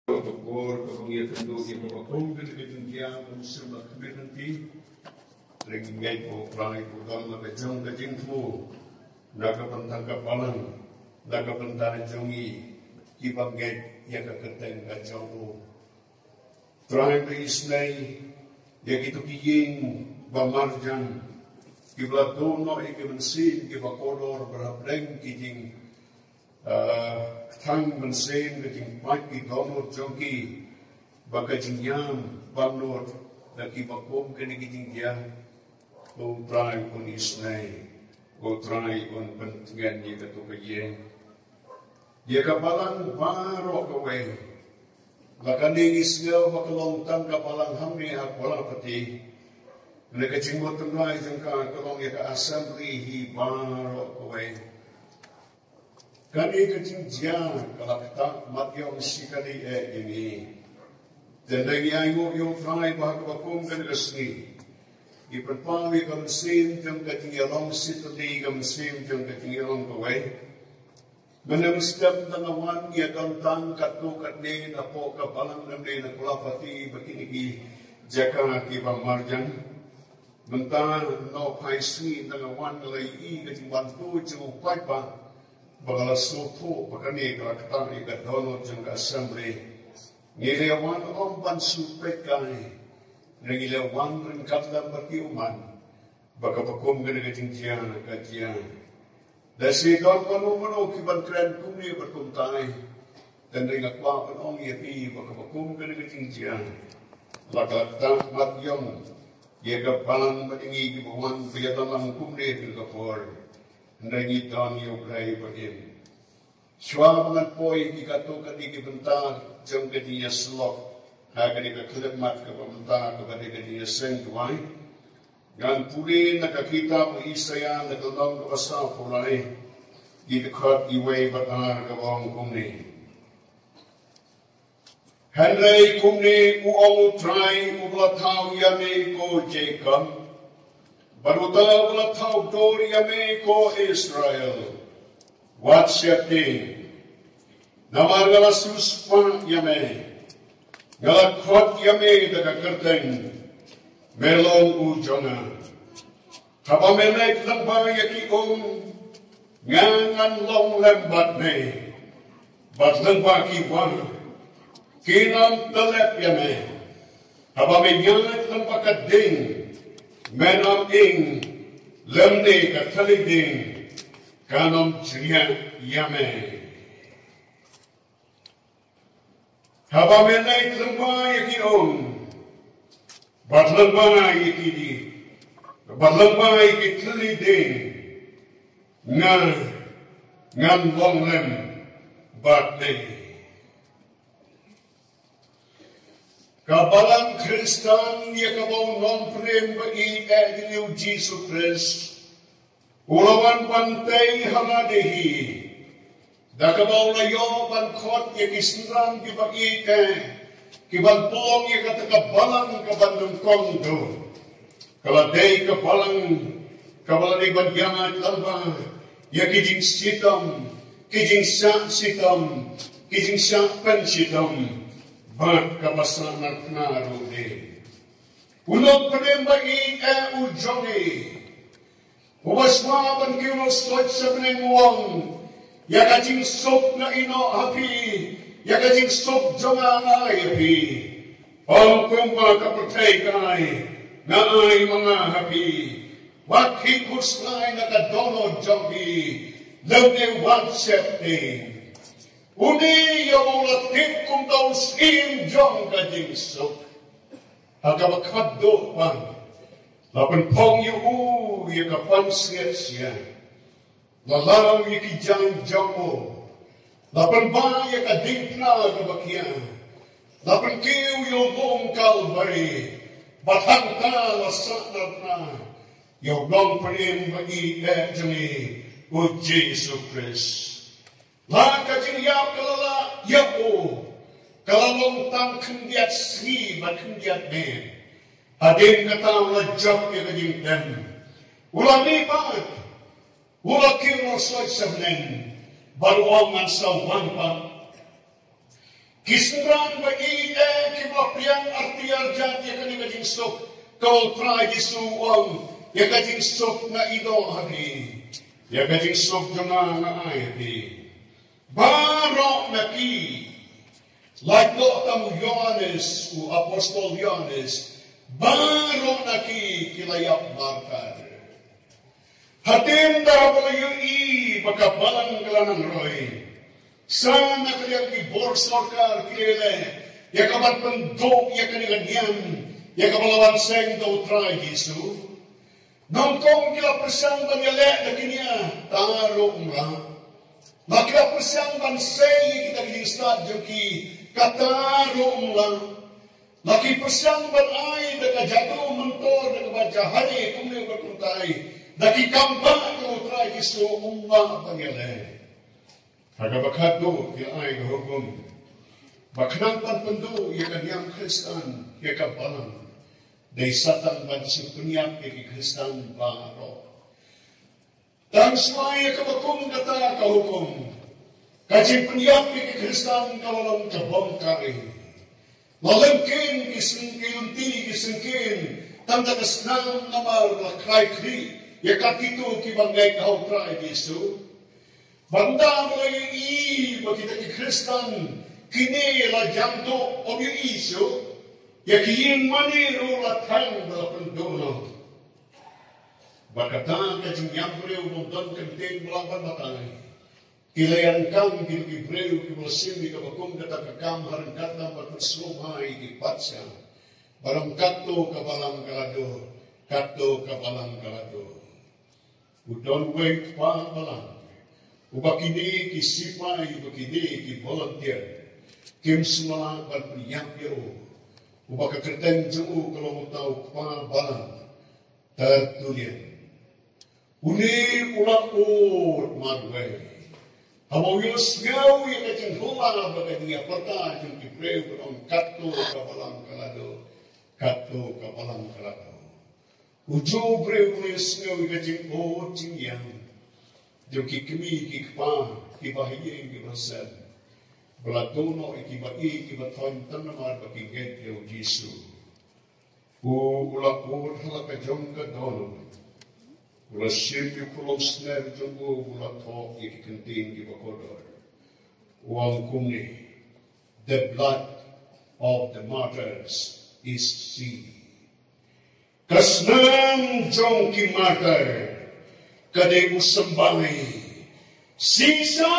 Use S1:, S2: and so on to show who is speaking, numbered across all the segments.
S1: Pagkor, pagkongiyatan do, ipapakong ganagagandiyang ang sumbat kabinanti, lagingay po, prangay po kang nakajong kajing po, nakapantang kapalang, nakapantang jongi, ibanggay, yakakatang kajong po. Prangay pa isnay, yakito kiying, bamarjan, kiblatono, ikimansin, kibakolor, barableng, kijing, tang mansen kajing pagi donor jogi bagajing yam banor lagi bakom kene kijing dia go try on isnai go try on pentingan dia katu kaye dia kapalang baro kawe lakani isga bakalong tang kapalang hamni akwala pati ne kajing motunai jangka kalong ya ka assembly hi baro kawe kani kajing jia kalakta matyong sikali ini dan lagi ayo yung fry bahagwakum kan kasni iperpawi kam sim jang kajing yalong sitali kam sim jang kajing yalong kawai menang setiap tangawan ya kantang katu katne na po kapalang namde na kulapati bakinigi jaka kibang marjan mentang no paisi tangawan lay kajing bantu jang upai pa bagala sopo bakani kalaktan ikat donor jangka assembly ngilewan ompan supet kani ngilewan ringkatlam berkiuman baka pakum gana kajingjian kajian dasi don kono kiban kren kumni berkumtai dan ringakwa penong yapi baka pakum gana kajingjian lakalaktan matyong yega palang matingi kibuwan piyatalang kumni bilkapor Nangi don yung play bagin. Shwa mga poy ikato kadi kibenta jong kadi ya slok. Hagani ka klimat ka pamenta ka kadi kadi ya sengtuay. Gan puli nakakita mo isaya naglalong ka basa pulay. Gidikot iway batar ka bang kumni. Henry kumni uong try ublataw yame ko Jacob. Baruta wala tau dori yame ko Israel. What's your thing? Namar gala suspan yame. Gala kot yame daga kerteng. Melong ujonga. Haba melek lamba yaki ngangan long lembat ne. Bat lamba ki wan. Kinam telep yame. Haba menyangat lamba kading. Menam ing lemne kathaliding kanam chriya yame. Haba menai lemba yaki bat lemba yaki di, bat lemba yaki thaliding ngan long lem bat ne. Kabalang Kristan ya kabau non prem bagi Evangelio Jesus Christ. Ulawan pantai hamadehi. Da kabau layo bankot ya kisnram ki bagi kiban pulong ya kata kabalang kabandung kondo. Kaladei kabalang iban yangat lamba ya kijing sitam, kijing sa pensitam. Bat kapasanat narode. Unang panembai ujongi. Ubaswaban kiuno slot sa penemuang. Yakajing sok na ino api. Yakajing sok jonga na api. Ang kumpa kapatay kay na ay mga api. Wakit kuslay na kadono jongi. Lone wansep ni. Uni yung latip kung daw sim jong kajing sok. Agabakado pan. Lapan pong yung kapansiat siya. Lalaw yung kijang jamo. Lapan ba yung kadimpna kabakyan. Lapan kiyo yung long kalbari. Batang ka lasaknat na. Yung long panim bagi ejani o Jesus Christ. Laka jiniyap kalala yapo kalalong tang kendiat sri bat kendiat men adin katang lajak ya kajing tem ulang lipat ulang kiro soy sabnen baruang man sa wangpa Kisran bagi kibapriang artiar jati kani kajing sok kau try disuang ya kajing sok na ido hari ya kajing sok jona na ayati baro naki lagdo tamu Yohanes u apostol Yohanes baro naki kilayap markar hatim dah balayu i bakabalang gelanang roy sana kalian kibor sorkar kilele ya kabat pendok ya kaniganyan ya kabalawan seng daw try Yesu nongkong kila persang banyale na kinya taro umrah makila persang bansay kita kiling stadyo ki kataro umrah laki persang banay na kajado mentor na kabaja hari kumli berkuntay daki kambang daw try Yesu umrah banyale Hagabakado ya ay hukum. Baknang panpendo ya kanyang Kristan ya kabalang. Day satang bansing punyak ya Kristan baro. Tangswa ya kabakum kata kahukum. Kajing punyak ya Kristan kawalang kabangkari. Lalengkin kisengkilunti kisengkin. Tanda kasnang namar lakray kri. Ya katito kibangay kahutray Yesu. Banda mulai i bagi kita Kristen kini la janto obi isu ya kiin mani rula tang dalam pendono bakata kajing yambreu bonton kenteng melawan batangai kilayan kam ki breu ki mosim ki bakum kata kakam haran kata berpersumai ki patsa barang katto kabalang kalado udon wait pa balang ubakini ki sipai ubakini ki volunteer kim semua berpiyakyo ubaka kerten juu kalau mau tahu balang tertulian uni ulakut marway hamau yus ngau yang kacang hula bagai dia peta jung ki preu berong katto kabalang kalado ujo preu yus ngau yang kacang cing yang जो कि कमी की कपा की बाहिए की बसन बलातोनो की बाई की बथोन तन मार बकी गेट यो यीशु वो उला कोर हला का जंग का दोनो उला शिल्प कुलों स्नेर जंगो उला थो की कंटेन की बकोडर उल कुमने the blood of the martyrs is seen kasnam jong ki martyr kadai usambangay sisa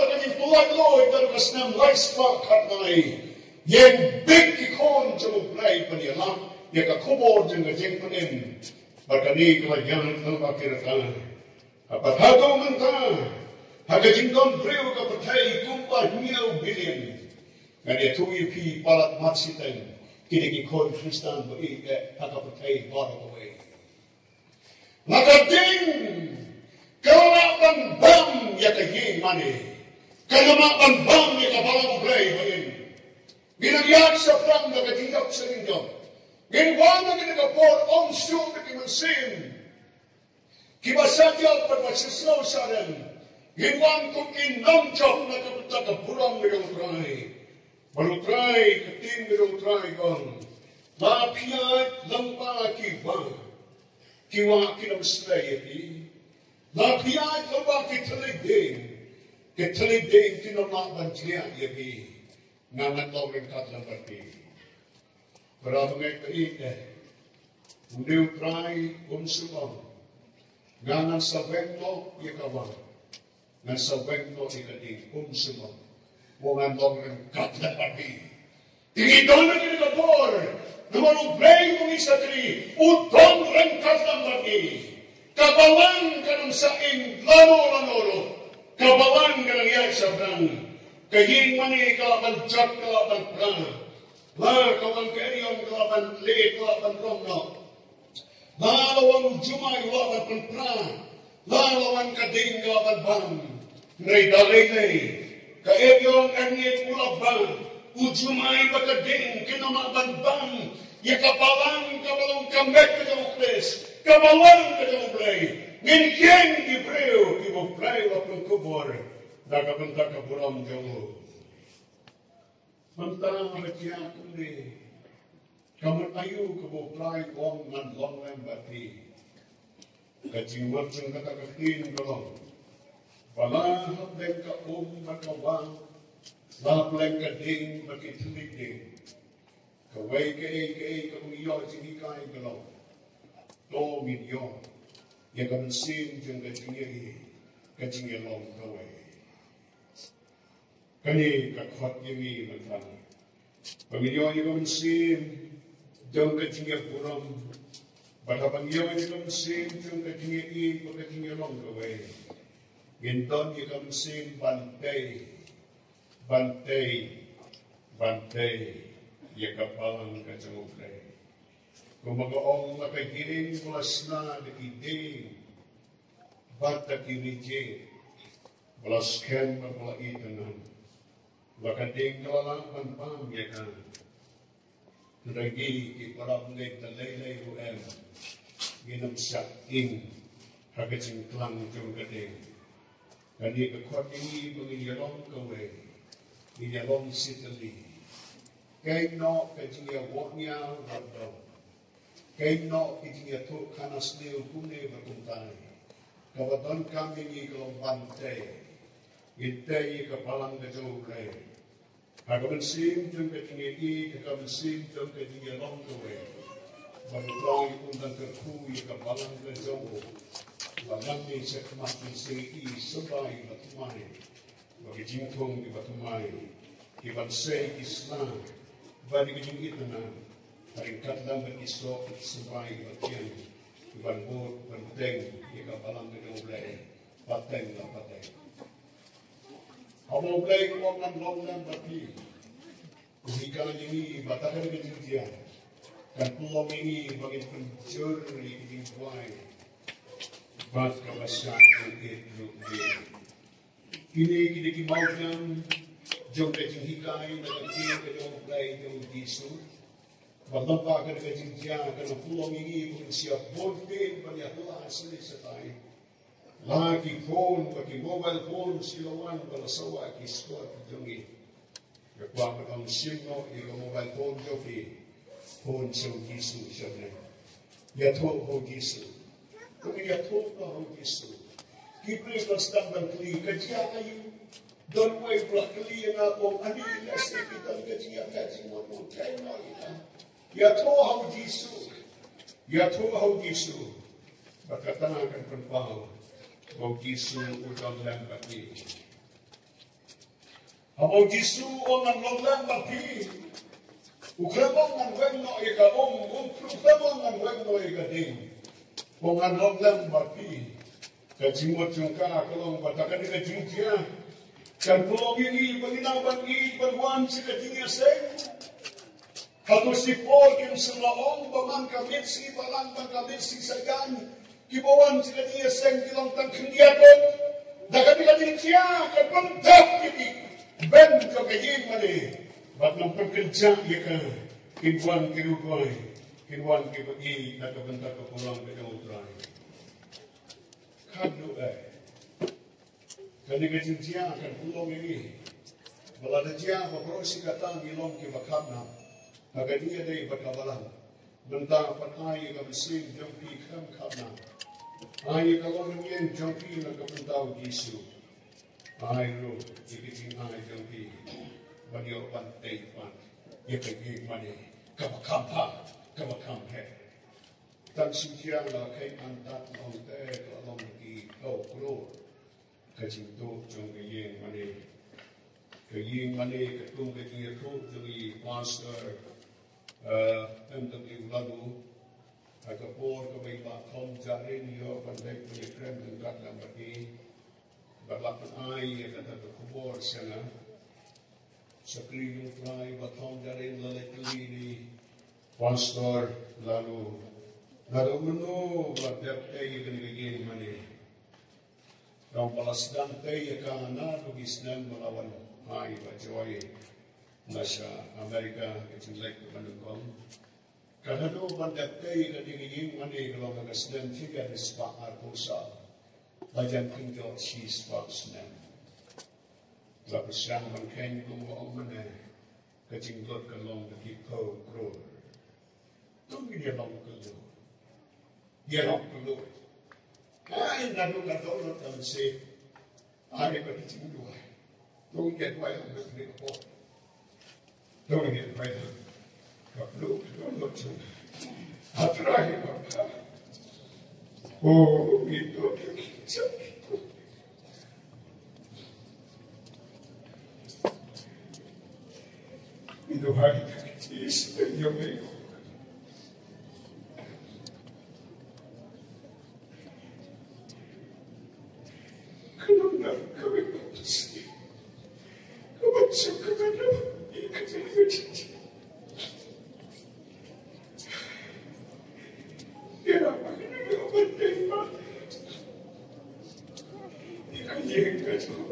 S1: kadai tulad loy tarukas ng laispak hatnay yen big kikon jamublay panialam yakakubor jang gajeng panin bakani kalayan ng bakiratan apatado man ta hagajingdon breu kapatay kumpa niyaw bilin ngani tuwi pi palat matsitan kinikikon Kristan ba hakapatay barakaway Nakading kalaban bam ya kayin mani kalamaban bam ya kabalang blay bayin ginagyak sa plang na katingap sa ninyo ginwan na ginagapor on siyong na kimansin kibasadyal pagpagsislaw sa rin ginwan kong inamjok na kapagburang malutray kating malutray kong mapiyat lampa kibang kiwa kinam slayati lapiyat laba kithaligdeng kinam banjliya yagi nganan lawren katlang pati barabangai kaite undiw try umsumam nganan sabengno yakawan ngan sabengno ikading umsumam ngan lawren katlang pati tingidon na kinakapor Namanong play mong isatri, utong rengkas ng lagi. Kabalang ka ng saing lano-lanoro. Kabalang ka ng yay sa brang. Kayin mani kalaban jak kalaban prang. La kawang kaeriyon kalaban liit kalaban romno. Lalawang jumay kalaban prang. Lalawang kading kalaban bang. Ngay dalay kaeriyon kanyit ulabang. Ujumay bakading kinamabanbang yakabalang kabalong kamek kadamukles kabalang kadamublay nginkyeng gibreo ibublay wapang kubor dagabanta kaburam jamu Mentang berkian kuli, kamu ayu kebuklai wong man long lem bati, kacing mercung kata ketin kolong, pala hapdeng ka makawang, lahap leng kading bagi tulik ding, kawai ke uyo jinikai kolong, to minyo, ya kamu sim jeng kacing long kawai. Kani kakot yumi mentang. Pamilyo ni kumsim, jom katinga puram. Bata pamilyo ni kumsim, jom katinga pakatinga long kawai. Ginton ni kumsim bantay, ya kapalang kacamuklay. Kumagaong makagiring mulas na nakiding, bata kirijing, mulas ken mapalaitanan. Bakading kalalang panpam ya kan. Ragi ki parab leg talay ruem. Ginam syaking hagacing klang jung kading. Kani kakwat ini menginyalong kawe. Inyalong sitali. Kay no kajing ya woknya radong. Kay no kajing ya tuk kanas leo kune berkuntay. Kabaton kami ni kalong bantay. Itay kapalang kajong kay. Hagaman sim jung katingi hagaman sim jung katingi long kawe. Bagulong undang kerku kapalang kajong. Bagang ni sekmat ni sei sebai batumai. Bagi jingkong di batumai. Iban sei Islam. Bagi kajing itana. Haringkat lang berisok sebai batian. Iban bot banteng kapalang kajong lay. Pateng lah pateng. Amo play ko ang long ng bati. Kuhikan ini batakan kejadian. Kan pulau ini bagi pencur di kuai. Bat kawasan itu dia. Kini kimaukan jom kejing hikai nak kiri kejong play jom disu. Batampa kan kejadian kan pulau ini pun siap bonbin banyak lah asli setai. Lagi phone, bagi mobile phone silawan balasawa kiswa kijongi. Kapag ang sino yung mobile phone joki phone sa Gisu siya na. Yato ho Gisu. Kung yato na ho Gisu. Kipri pastan bangkli kajia ayu. Don't wait blakli na ako ani nasi kita kajia kaji mo kay mo ita. Yato ho Gisu. Yato ho Gisu. Bakatanakan panpahaw. Kau Gisu udang lembati. Kau Gisu orang long lembati. Ukramong ang weno ikabong, ukramong ang weno ikading. Orang long lembati. Kajimot yung kalong batakan ni kajingkya. Kan pulau ini panginawan ni berwan si kajingnya seng. Kalau si Paul yang selaong baman kamit si balang kamit si sagan. Kibawan sila niya seng kilang tangkindiyakot. Dagat nila niya kapantak kiti. Ben ka kajing mali. Ba't nang pagkadya niya ka. Kinwan kinukoy. Kinwan kibagi nakabantak ka pulang kanyang Kado Kanigajing siya kan pulang ini. Balada siya maprosi katang ilong kibakab na. Agadiya day bakabalang. Bentang patay kabisin jangki kam kabna. Ay kalong yan jangki nagkapentaw Gisu. Ay ro, ikiting ay jangki. Bagyo pantay pan. Ipagig mani. Kabakampa. Kabakampe. Tansing siya na kay antat ng te kalong ki kau kuro. Kajinto jang kayeng mani. Kayeng mani katung kajing yato jang pastor. Tentang lagu agapor kami bakom jarin yo pandai punya krem tengkat lambati balapan ai kata kubor sana sekeliling fly bakom jarin lalai keli pastor lalu menu belajar teh gini mani dong balas dan teh kana tugisnan melawan ai bajoy nasa Amerika itu like pendukung. Karena tu bandakai dan dingin mani kalau mengasden tiga di spa arkosa, bajan tinggal si spa snen. Lalu siang mungkin kumau mana, kajingdot kalong nakipau kro. Tunggu dia long kelo. Dia long kelo. Ay, nado kadolo tamse. Ay, kajingdo ay. Tunggu dia kuay ang nakipau. Tunggu dia kuay ang kaplo. Tunggu dia atrai kapla. Oh, itu dia. Itu hari Yesus yang baik. Kenapa kami bersedih? Kami suka dengan ikan yang kecil. Ya, maknanya apa tema? Ikan yang kecil.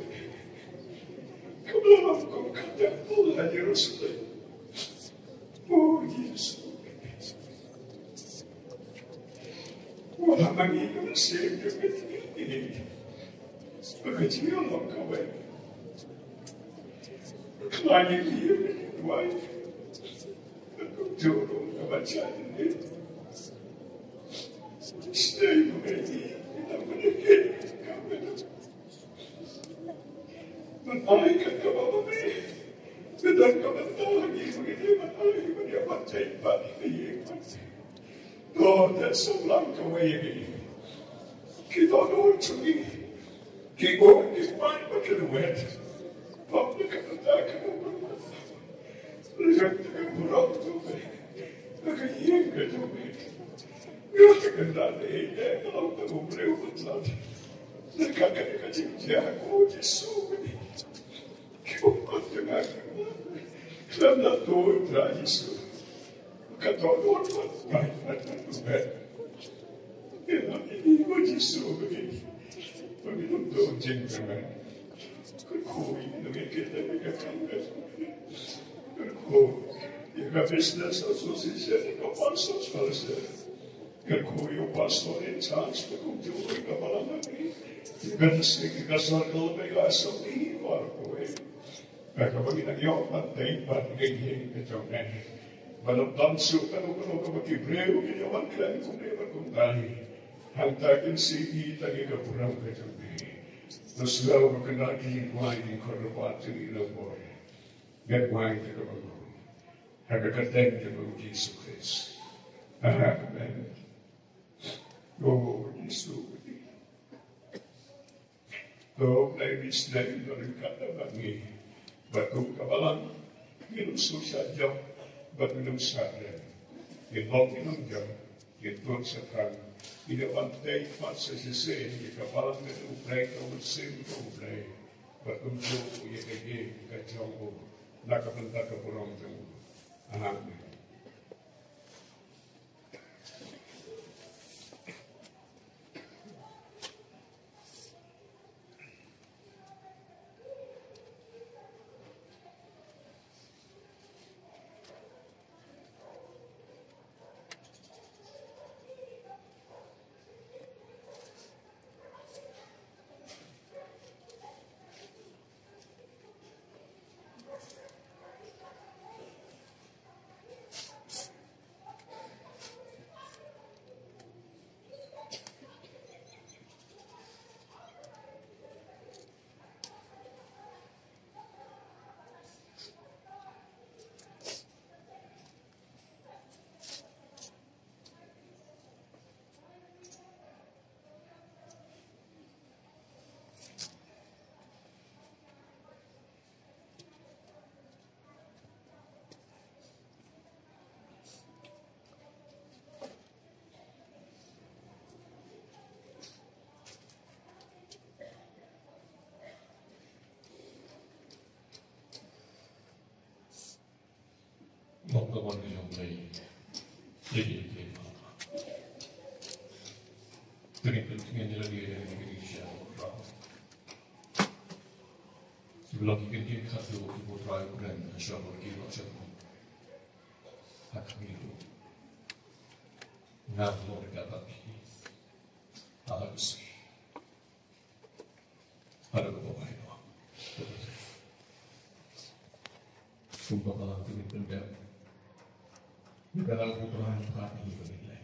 S1: Kalau aku kata Allah di Rasulullah. Oh, Yesus. Wala manginang siya ini. Pagkatiyan ang kaway. Kaya niya tuway. Pagkuturo na bansyan niya. Stay mo kayo niya. Pinamanagay kami na. Manay ka ka mamamay. Kadang kamantahan niya. Hindi manay mo niya matay pa niya. Lord, that's so long away. Keep on going to me. Keep on, keep on, but to the wet. Public at the back of the world. Let the good up to me. Like a younger to me. You're the good that day, and I'll the blue with blood. The Kakaka, oh, just so many. Keep on the back of the world. Clam that door and try so. Katolong baik baik. Ya, ini macam suami. Begitu tu jengkel. Kau ini dengan kita dengan kami. Kau, ia business association kau pastor selesai. Kau yang pastor in charge, kau juga kepala lagi. Ia sedikit kasar kalau mereka asal ini baru kau. Kau bagi nak yang penting bagi kejauhan. Balap damsu kalau makibreo ginawan klan kung never kung tahi. Hantagin sige tagi kapurang kajabi. Naslaw makanagi kuhay di korobati ni Lord. Gagawin ka bago. Hagakateng ka bago Jesus Christ. Amen. Oh, Jesus. Lord, ladies, ladies, ladies, katabangi. Batung kabalang. Ginuso siya dyan. But we don't start there. You love me on them, you don't surprise. You don't want to take much as you say, you can follow me to play, I would sing to play. But don't go, you can give, you can jump, nakapanta ka po rin ito. Amen.
S2: Pagkawan ng may tingin tingin nila dia yang Indonesia. Sebelum kita satu putra dan syabur kita macam hakmilu. Nafsu dekat harus ada kebahagiaan. Sumpah kalau Sudah. Kita tahu putra hati ini.